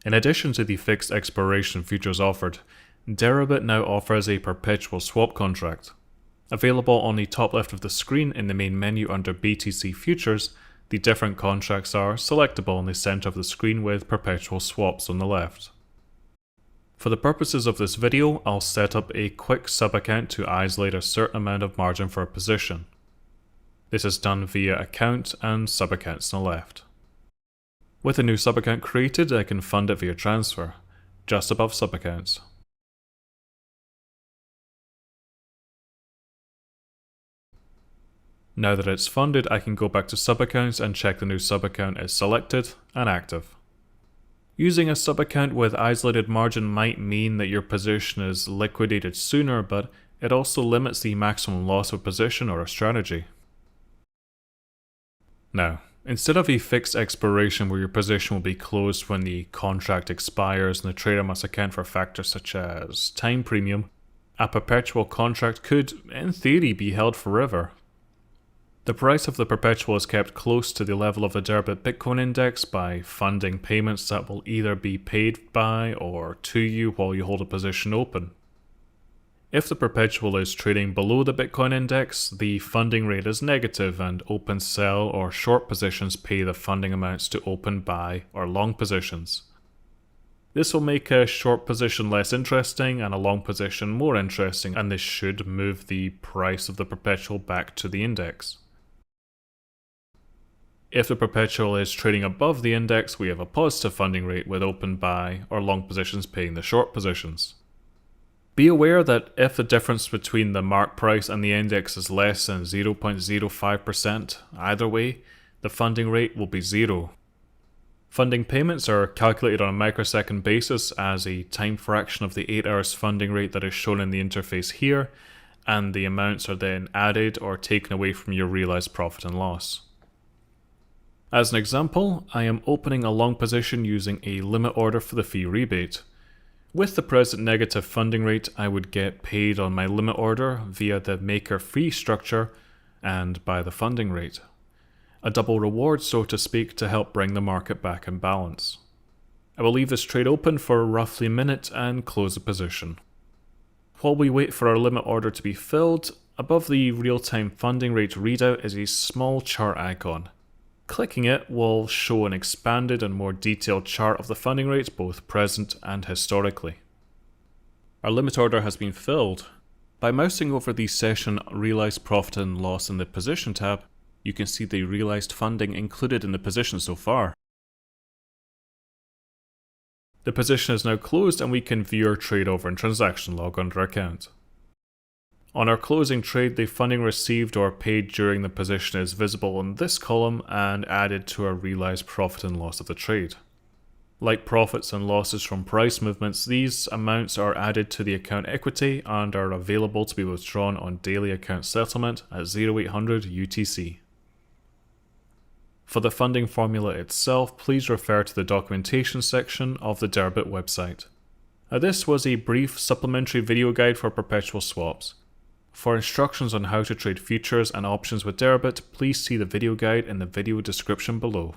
In addition to the fixed expiration features offered, Deribit now offers a perpetual swap contract. Available on the top left of the screen in the main menu under BTC Futures, the different contracts are selectable in the center of the screen with perpetual swaps on the left. For the purposes of this video, I'll set up a quick sub-account to isolate a certain amount of margin for a position. This is done via account and sub-accounts on the left. With a new sub-account created, I can fund it via transfer, just above sub-accounts. Now that it's funded, I can go back to sub-accounts and check the new sub-account is selected and active. Using a sub-account with isolated margin might mean that your position is liquidated sooner, but it also limits the maximum loss of a position or a strategy. Now, instead of a fixed expiration where your position will be closed when the contract expires and the trader must account for factors such as time premium, a perpetual contract could, in theory, be held forever. The price of the perpetual is kept close to the level of the Deribit Bitcoin index by funding payments that will either be paid by or to you while you hold a position open. If the perpetual is trading below the Bitcoin index, the funding rate is negative and open sell or short positions pay the funding amounts to open buy or long positions. This will make a short position less interesting and a long position more interesting, and this should move the price of the perpetual back to the index. If the perpetual is trading above the index, we have a positive funding rate with open buy or long positions paying the short positions. Be aware that if the difference between the mark price and the index is less than 0.05%, either way, the funding rate will be zero. Funding payments are calculated on a microsecond basis as a time fraction of the 8 hours funding rate that is shown in the interface here, and the amounts are then added or taken away from your realized profit and loss. As an example, I am opening a long position using a limit order for the fee rebate. With the present negative funding rate, I would get paid on my limit order via the maker fee structure and by the funding rate. A double reward, so to speak, to help bring the market back in balance. I will leave this trade open for roughly a minute and close the position. While we wait for our limit order to be filled, above the real-time funding rate readout is a small chart icon. Clicking it will show an expanded and more detailed chart of the funding rates both present and historically. Our limit order has been filled. By mousing over the session realized profit and loss in the position tab, you can see the realized funding included in the position so far. The position is now closed and we can view our trade over in transaction log under account. On our closing trade, the funding received or paid during the position is visible in this column and added to our realized profit and loss of the trade. Like profits and losses from price movements, these amounts are added to the account equity and are available to be withdrawn on daily account settlement at 0800 UTC. For the funding formula itself, please refer to the documentation section of the Deribit website. This was a brief supplementary video guide for perpetual swaps. For instructions on how to trade futures and options with Deribit, please see the video guide in the video description below.